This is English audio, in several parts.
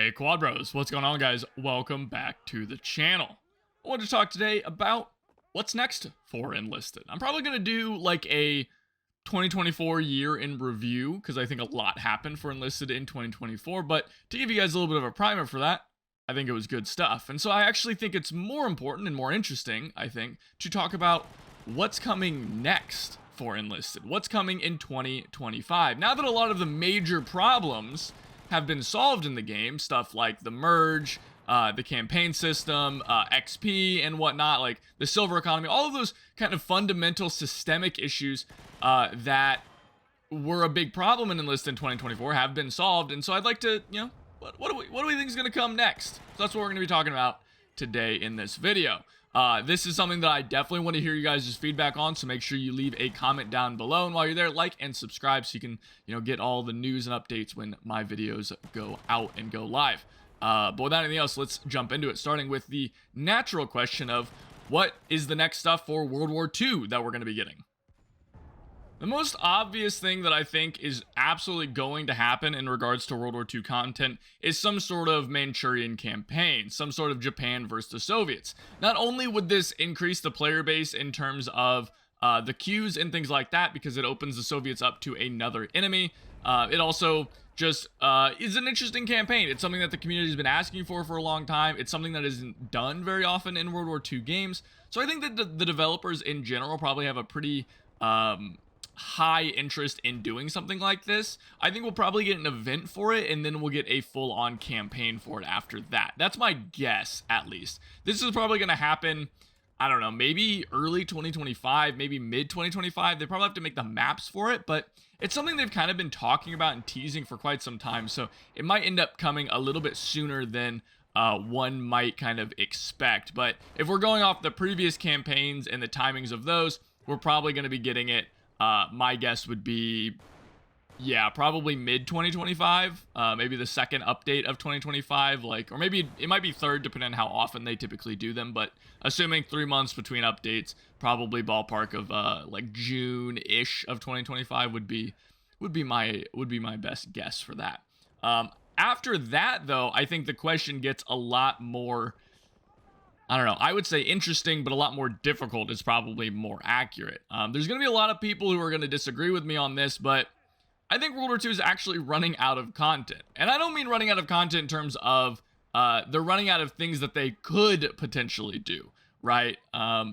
Hey Quad Bros, what's going on guys? Welcome back to the channel. I want to talk today about what's next for Enlisted. I'm probably going to do like a 2024 year in review because I think a lot happened for Enlisted in 2024, but to give you guys a little bit of a primer for that, I think it was good stuff. And so I actually think it's more important and more interesting, I think, to talk about what's coming next for Enlisted. What's coming in 2025. Now that a lot of the major problems have been solved in the game, stuff like the merge, the campaign system, XP and whatnot, like the silver economy, all of those kind of fundamental systemic issues that were a big problem in Enlisted in 2024 have been solved. And so I'd like to, what do we think is going to come next? So that's what we're going to be talking about today in this video. This is something that I definitely want to hear you guys' feedback on, so make sure you leave a comment down below, and while you're there, like and subscribe so you can, get all the news and updates when my videos go out and go live. But without anything else, let's jump into it, starting with the natural question of what is the next stuff for World War II that we're going to be getting? The most obvious thing that I think is absolutely going to happen in regards to World War II content is some sort of Manchurian campaign, some sort of Japan versus the Soviets. Not only would this increase the player base in terms of the queues and things like that, because it opens the Soviets up to another enemy, it also just is an interesting campaign. It's something that the community has been asking for a long time. It's something that isn't done very often in World War II games. So I think that the developers in general probably have a pretty high interest in doing something like this. I think we'll probably get an event for it, and then we'll get a full-on campaign for it after that. That's my guess, at least. This is probably going to happen, I don't know, maybe early 2025, maybe mid 2025. They probably have to make the maps for it, but it's something they've kind of been talking about and teasing for quite some time, so it might end up coming a little bit sooner than one might kind of expect. But if we're going off the previous campaigns and the timings of those, we're probably going to be getting it. My guess would be, probably mid 2025, maybe the second update of 2025, or maybe it might be third, depending on how often they typically do them. But assuming 3 months between updates, probably ballpark of June-ish of 2025 would be my best guess for that. After that, though, I think the question gets a lot more, I don't know, I would say interesting, but a lot more difficult is probably more accurate. There's going to be a lot of people who are going to disagree with me on this, but I think World War II is actually running out of content. And I don't mean running out of content in terms of they're running out of things that they could potentially do, right?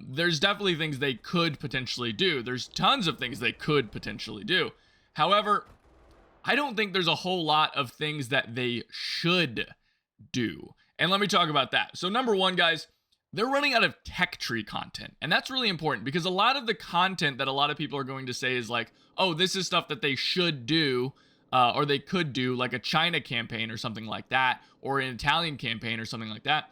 There's definitely things they could potentially do. There's tons of things they could potentially do. However, I don't think there's a whole lot of things that they should do. And let me talk about that. So number one, guys, they're running out of tech tree content. And that's really important because a lot of the content that a lot of people are going to say is like, oh, this is stuff that they should do or they could do, like a China campaign or something like that, or an Italian campaign or something like that.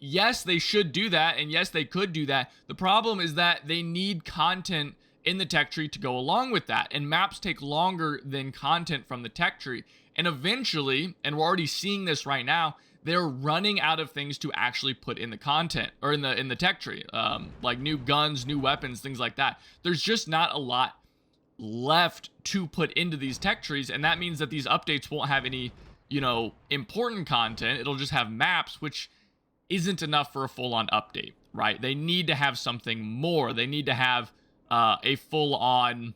Yes, they should do that. And yes, they could do that. The problem is that they need content in the tech tree to go along with that. And maps take longer than content from the tech tree. And eventually, and we're already seeing this right now, they're running out of things to actually put in the content or in the tech tree, like new guns, new weapons, things like that. There's just not a lot left to put into these tech trees, and that means that these updates won't have any, important content. It'll just have maps, which isn't enough for a full-on update, right? They need to have something more. They need to have a full-on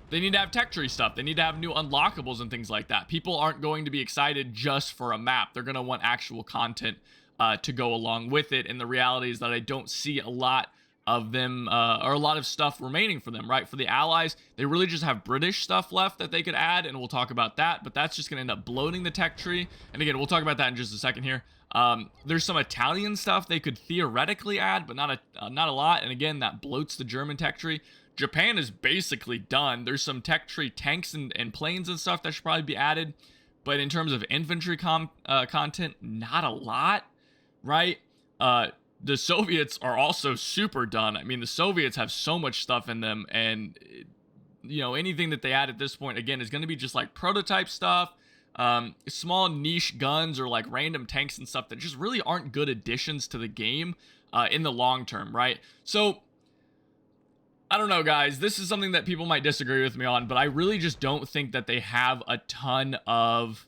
they need to have tech tree stuff. They need to have new unlockables and things like that. People aren't going to be excited just for a map. They're going to want actual content to go along with it. And the reality is that I don't see a lot of them or a lot of stuff remaining for them, right? For the Allies, they really just have British stuff left that they could add, and we'll talk about that. But that's just going to end up bloating the tech tree. And again, we'll talk about that in just a second here. There's some Italian stuff they could theoretically add, but not a lot. And again, that bloats the German tech tree. Japan is basically done. There's some tech tree tanks and planes and stuff that should probably be added. But in terms of infantry content, not a lot, right? The Soviets are also super done. I mean, the Soviets have so much stuff in them. And, anything that they add at this point, again, is going to be just like prototype stuff. Small niche guns or like random tanks and stuff that just really aren't good additions to the game in the long term, right? So I don't know, guys. This is something that people might disagree with me on, but I really just don't think that they have a ton of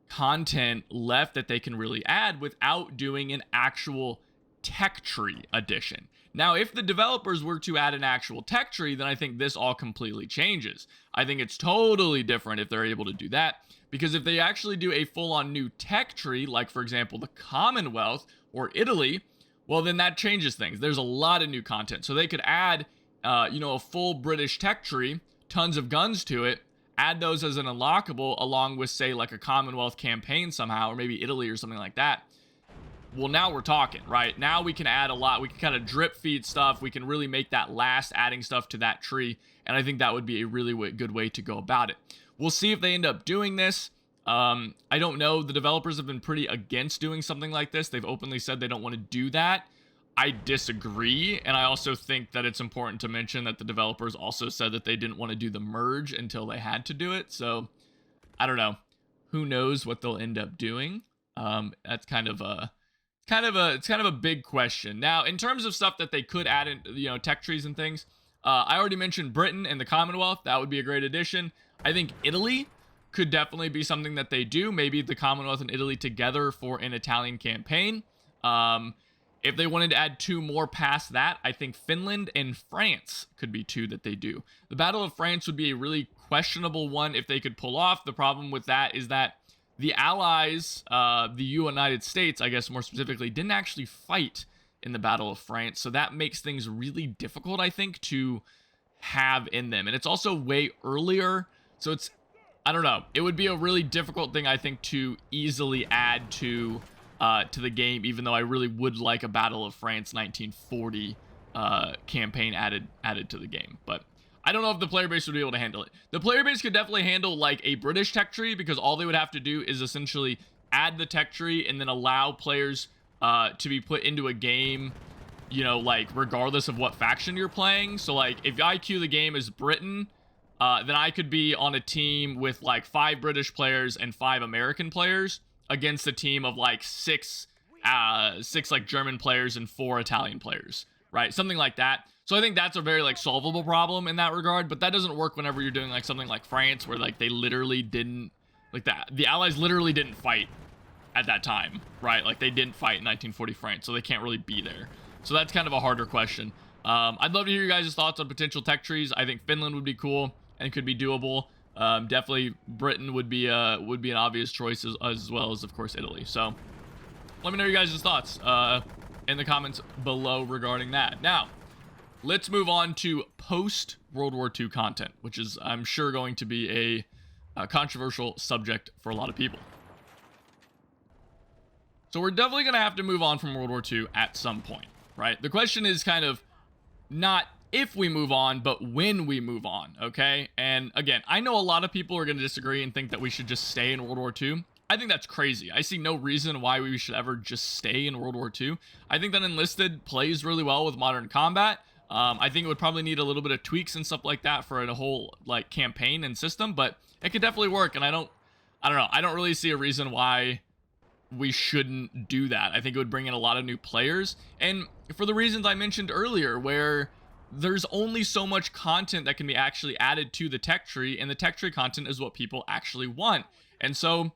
content left that they can really add without doing an actual tech tree addition. Now, if the developers were to add an actual tech tree, then I think this all completely changes. I think it's totally different if they're able to do that, because if they actually do a full-on new tech tree, like for example, the Commonwealth or Italy, well, then that changes things. There's a lot of new content. So they could add, a full British tech tree, tons of guns to it, add those as an unlockable along with, say, like a Commonwealth campaign somehow, or maybe Italy or something like that. Well, now we're talking, right? Now we can add a lot. We can kind of drip feed stuff. We can really make that last adding stuff to that tree. And I think that would be a really good way to go about it. We'll see if they end up doing this. I don't know. The developers have been pretty against doing something like this. They've openly said they don't want to do that. I disagree, and I also think that it's important to mention that the developers also said that they didn't want to do the merge until they had to do it. So I don't know. Who knows what they'll end up doing? That's kind of a big question. Now, in terms of stuff that they could add in, tech trees and things, I already mentioned Britain and the Commonwealth. That would be a great addition. I think Italy could definitely be something that they do. Maybe the Commonwealth and Italy together for an Italian campaign. If they wanted to add 2 more past that, I think Finland and France could be 2 that they do. The Battle of France would be a really questionable one if they could pull off. The problem with that is that the Allies, the United States, I guess more specifically, didn't actually fight in the Battle of France. So that makes things really difficult, I think, to have in them. And it's also way earlier. So I don't know. It would be a really difficult thing, I think, to easily add to the game, even though I really would like a Battle of France 1940 campaign added to the game. But I don't know if the player base would be able to handle it. The player base could definitely handle like a British tech tree, because all they would have to do is essentially add the tech tree and then allow players to be put into a game, like regardless of what faction you're playing. So like if I queue the game as Britain, then I could be on a team with like 5 British players and 5 American players against a team of like 6 like German players and 4 Italian players, right? Something like that. So I think that's a very like solvable problem in that regard, but that doesn't work whenever you're doing like something like France, where like they literally didn't, like that, the Allies literally didn't fight at that time, right? Like they didn't fight in 1940 France, so they can't really be there. So that's kind of a harder question. I'd love to hear your guys' thoughts on potential tech trees. I think Finland would be cool and could be doable. Definitely Britain would be an obvious choice, as well as of course Italy. So let me know your guys' thoughts in the comments below regarding that. Now let's move on to post World War II content, which is, I'm sure, going to be a controversial subject for a lot of people. So we're definitely going to have to move on from World War II at some point, right? The question is kind of not if we move on, but when we move on, okay? And again, I know a lot of people are going to disagree and think that we should just stay in World War II. I think that's crazy. I see no reason why we should ever just stay in World War II. I think that Enlisted plays really well with modern combat. I think it would probably need a little bit of tweaks and stuff like that for a whole like campaign and system, but it could definitely work. And I don't know. I don't really see a reason why we shouldn't do that. I think it would bring in a lot of new players, and for the reasons I mentioned earlier, where there's only so much content that can be actually added to the tech tree, and the tech tree content is what people actually want. And so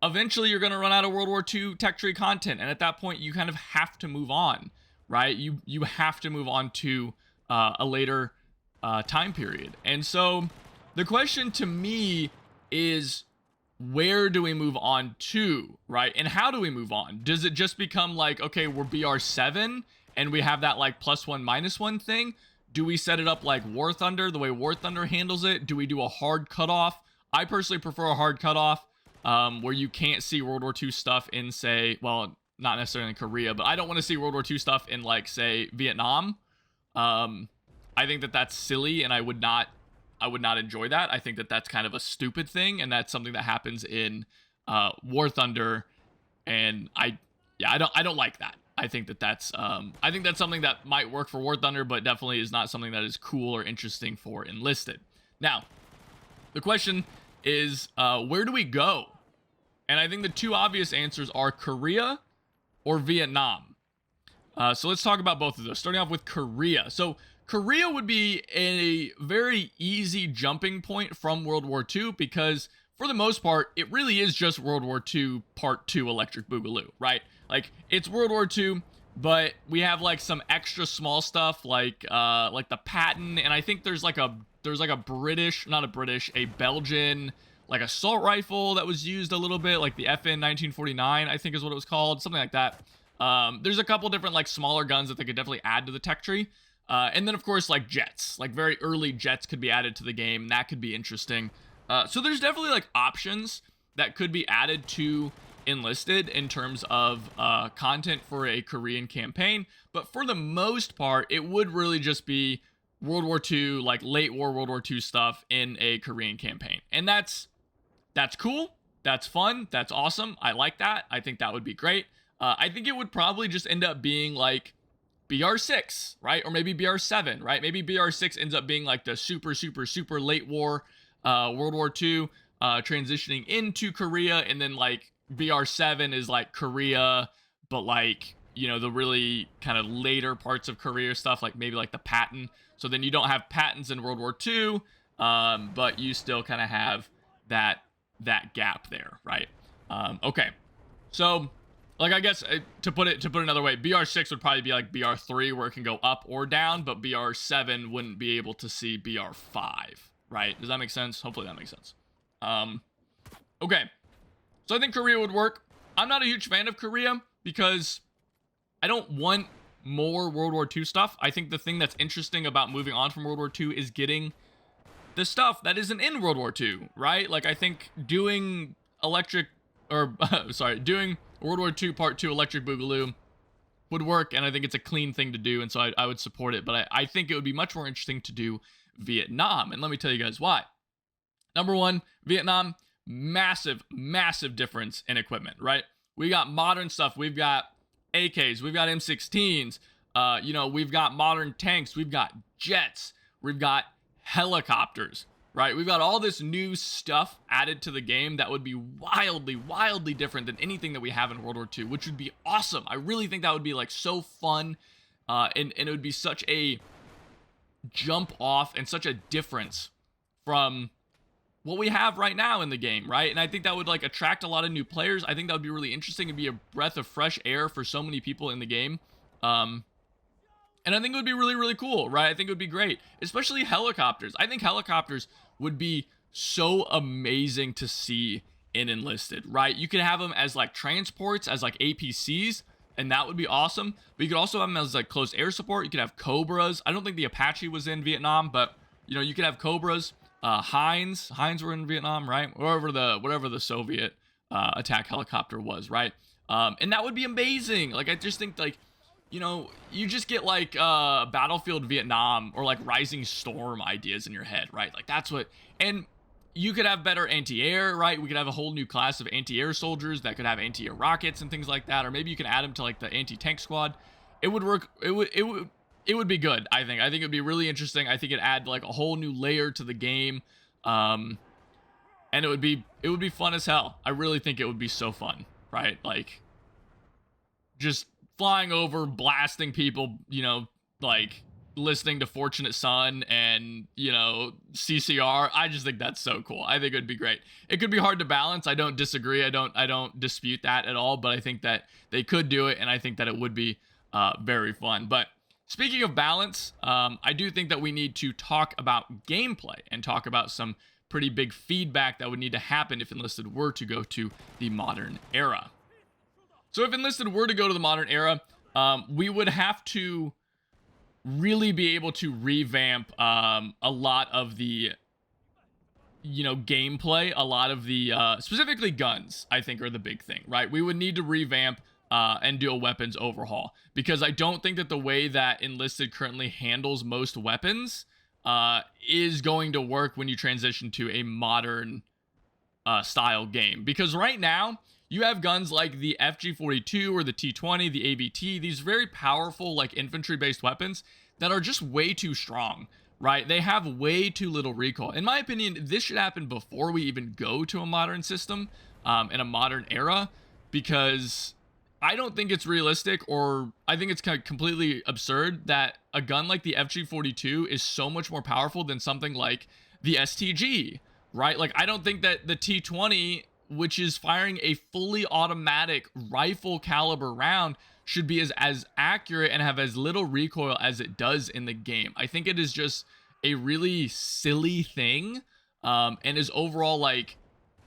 eventually you're going to run out of World War II tech tree content, and at that point you kind of have to move on, right? You have to move on to a later time period. And so the question to me is, where do we move on to, right? And how do we move on? Does it just become like, okay, we're BR7 and we have that like +1 -1 thing? Do we set it up like War Thunder, the way War Thunder handles it? Do we do a hard cutoff? I personally prefer a hard cutoff, where you can't see World War II stuff in, say, well, not necessarily in Korea, but I don't want to see World War II stuff in, like, say, Vietnam. I think that that's silly, and I would not enjoy that. I think that that's kind of a stupid thing, and that's something that happens in War Thunder, and I don't like that. I think that that's something that might work for War Thunder, but definitely is not something that is cool or interesting for Enlisted. Now, the question is, where do we go? And I think the two obvious answers are Korea or Vietnam. So let's talk about both of those. Starting off with Korea. So Korea would be a very easy jumping point from World War II because, for the most part, it really is just World War II Part 2 Electric Boogaloo, right? Like, it's World War II, but we have like some extra small stuff like the Patton, and I think there's like a a Belgian like assault rifle that was used a little bit, like the FN 1949, I think is what it was called, something like that. There's a couple different like smaller guns that they could definitely add to the tech tree. And then of course like jets, like very early jets could be added to the game. That could be interesting. So there's definitely like options that could be added to Enlisted in terms of content for a Korean campaign. But for the most part, it would really just be World War II, like late war World War II stuff in a Korean campaign. And that's cool. That's fun. That's awesome. I like that. I think that would be great. I think it would probably just end up being like BR6, right? Or maybe BR7, right? Maybe BR6 ends up being like the super, super, super late war World War II transitioning into Korea. And then like BR7 is like Korea, but like, you know, the really kind of later parts of Korea stuff, like maybe like the Patton. So then you don't have Pattons in World War II, but you still kind of have that gap there, right? Okay, so like I guess to put it another way, BR6 would probably be like BR3 where it can go up or down, but BR7 wouldn't be able to see BR5, right? Does that make sense? Hopefully that makes sense. Okay, so I think Korea would work. I'm not a huge fan of Korea because I don't want more World War II stuff. I think the thing that's interesting about moving on from World War II is getting the stuff that isn't in World War II, right? Like I think doing doing World War II Part 2 Electric Boogaloo would work, and I think it's a clean thing to do, and so I would support it. But I think it would be much more interesting to do Vietnam, and let me tell you guys why. Number one, Vietnam, massive, massive difference in equipment, right? We got modern stuff. We've got AKs, we've got M16s, we've got modern tanks, we've got jets, we've got helicopters, right? We've got all this new stuff added to the game that would be wildly, wildly different than anything that we have in World War II, which would be awesome. I really think that would be like so fun, and it would be such a jump off and such a difference from what we have right now in the game, right? And I think that would like attract a lot of new players. I think that would be really interesting and be a breath of fresh air for so many people in the game. And I think it would be really, really cool, right? I think it would be great, especially helicopters. I think helicopters would be so amazing to see in Enlisted, right? You could have them as like transports, as like APCs, and that would be awesome. But you could also have them as like close air support. You could have Cobras. I don't think the Apache was in Vietnam, but you could have Cobras. Heinz were in Vietnam, right? Whatever the Soviet attack helicopter was, right? And that would be amazing. Like I just think like, you just get like Battlefield Vietnam or like Rising Storm ideas in your head, right? Like that's what, and you could have better anti-air, right? We could have a whole new class of anti-air soldiers that could have anti-air rockets and things like that, or maybe you can add them to like the anti-tank squad. It would work. It would be good, I think. I think it would be really interesting. I think it'd add like a whole new layer to the game. And it would be fun as hell. I really think it would be so fun, right? Like just flying over, blasting people, like listening to Fortunate Son and, CCR. I just think that's so cool. I think it would be great. It could be hard to balance. I don't disagree. I don't dispute that at all, but I think that they could do it, and I think that it would be very fun. But speaking of balance, I do think that we need to talk about gameplay and talk about some pretty big feedback that would need to happen if Enlisted were to go to the modern era. So if Enlisted were to go to the modern era, we would have to really be able to revamp a lot of the, gameplay, a lot of the, specifically guns, I think are the big thing, right? We would need to revamp and do a weapons overhaul, because I don't think that the way that Enlisted currently handles most weapons is going to work when you transition to a modern style game. Because right now, you have guns like the FG-42 or the T-20, the AVT, these very powerful like infantry-based weapons that are just way too strong, right? They have way too little recoil. In my opinion, this should happen before we even go to a modern system in a modern era, because I don't think it's realistic, or I think it's kind of completely absurd that a gun like the FG42 is so much more powerful than something like the STG, right? Like, I don't think that the T20, which is firing a fully automatic rifle caliber round, should be as accurate and have as little recoil as it does in the game. I think it is just a really silly thing, and is overall like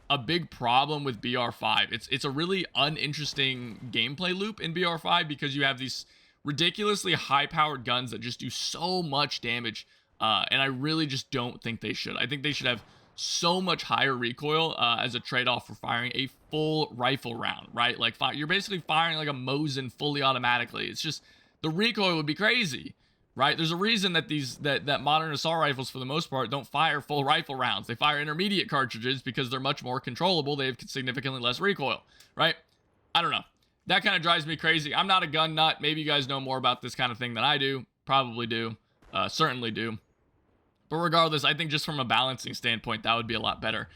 a big problem with BR5. It's a really uninteresting gameplay loop in BR5 because you have these ridiculously high-powered guns that just do so much damage, and I really just don't think they should. I think they should have so much higher recoil as a trade-off for firing a full rifle round, right? Like, you're basically firing like a Mosin fully automatically. It's just, the recoil would be crazy, right? There's a reason that that modern assault rifles, for the most part, don't fire full rifle rounds. They fire intermediate cartridges because they're much more controllable. They have significantly less recoil, right? I don't know. That kind of drives me crazy. I'm not a gun nut. Maybe you guys know more about this kind of thing than I do. Probably do. Certainly do. But regardless, I think just from a balancing standpoint, that would be a lot better.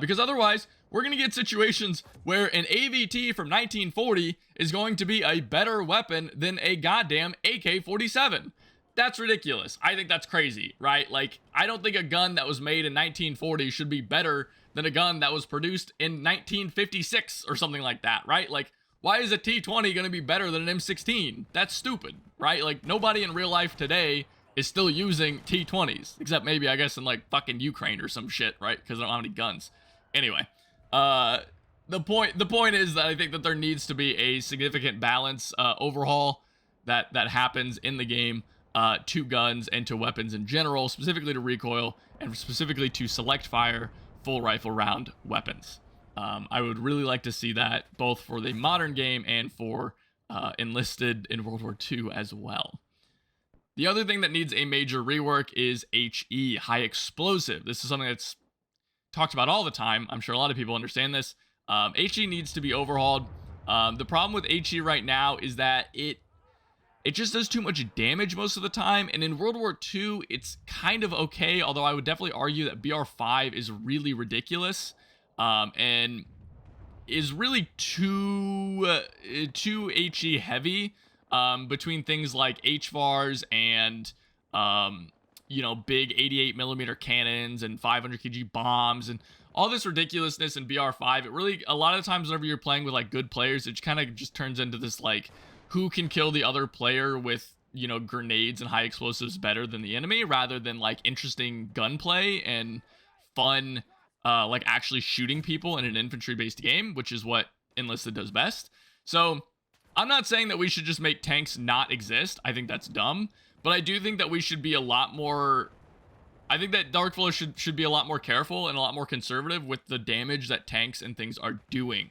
Because otherwise, we're going to get situations where an AVT from 1940 is going to be a better weapon than a goddamn AK-47. That's ridiculous. I think that's crazy, right? Like, I don't think a gun that was made in 1940 should be better than a gun that was produced in 1956 or something like that, right? Like, why is a T20 going to be better than an M16? That's stupid, right? Like, nobody in real life today is still using T20s, except maybe, I guess, in like fucking Ukraine or some shit, right? Because they don't have any guns. Anyway, the point is that I think that there needs to be a significant balance overhaul that happens in the game to guns and to weapons in general, specifically to recoil and specifically to select fire full rifle round weapons. I would really like to see that both for the modern game and for Enlisted in World War II as well. The other thing that needs a major rework is HE, high explosive. This is something that's talked about all the time. I'm sure a lot of people understand this. HE needs to be overhauled. The problem with HE right now is that it just does too much damage most of the time, and in World War II, it's kind of okay, although I would definitely argue that BR5 is really ridiculous, and is really too HE heavy, between things like HVARs and, you know, big 88mm cannons and 500 kg bombs and all this ridiculousness in BR5. It really, a lot of times whenever you're playing with like good players, it kind of just turns into this like, who can kill the other player with, you know, grenades and high explosives better than the enemy, rather than like interesting gunplay and fun, like actually shooting people in an infantry-based game, which is what Enlisted does best. So I'm not saying that we should just make tanks not exist. I think that's dumb, but I do think that we should be a lot more, I think that Darkflow should be a lot more careful and a lot more conservative with the damage that tanks and things are doing.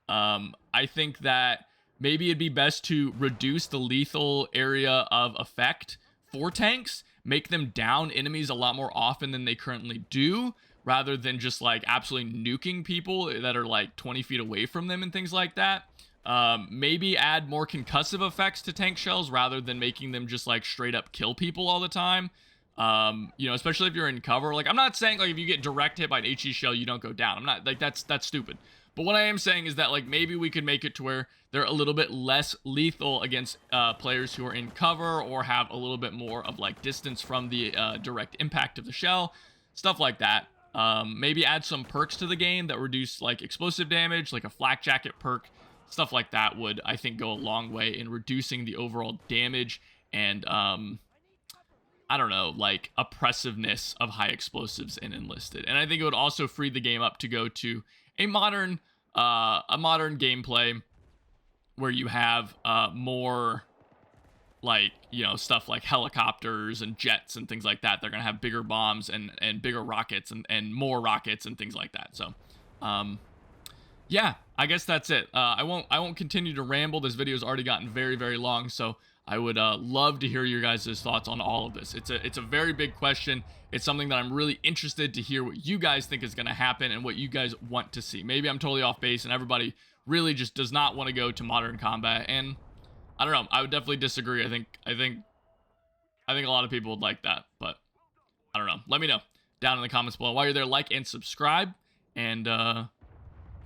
I think that maybe it'd be best to reduce the lethal area of effect for tanks, make them down enemies a lot more often than they currently do, rather than just like absolutely nuking people that are like 20 feet away from them and things like that. Maybe add more concussive effects to tank shells rather than making them just like straight up kill people all the time. You know, especially if you're in cover. Like, I'm not saying like if you get direct hit by an HE shell, you don't go down. I'm not like, that's stupid. But what I am saying is that like maybe we could make it to where they're a little bit less lethal against players who are in cover or have a little bit more of like distance from the direct impact of the shell, stuff like that. Maybe add some perks to the game that reduce like explosive damage, like a flak jacket perk. Stuff like that would, I think, go a long way in reducing the overall damage and, I don't know, like, oppressiveness of high explosives in Enlisted. And I think it would also free the game up to go to a modern gameplay where you have more, like, you know, stuff like helicopters and jets and things like that. They're going to have bigger bombs and bigger rockets and more rockets and things like that. So, yeah, I guess that's it. I won't continue to ramble. This video has already gotten very, very long, so I would love to hear your guys' thoughts on all of this. It's a very big question. It's something that I'm really interested to hear what you guys think is going to happen and what you guys want to see. Maybe I'm totally off base and everybody really just does not want to go to modern combat, and I don't know. I would definitely disagree. I think a lot of people would like that, but I don't know. Let me know down in the comments below. While you're there, like and subscribe, and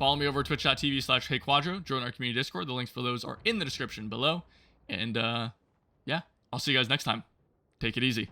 Follow me over at twitch.tv/HeyQuadro. Join our community Discord. The links for those are in the description below. And yeah, I'll see you guys next time. Take it easy.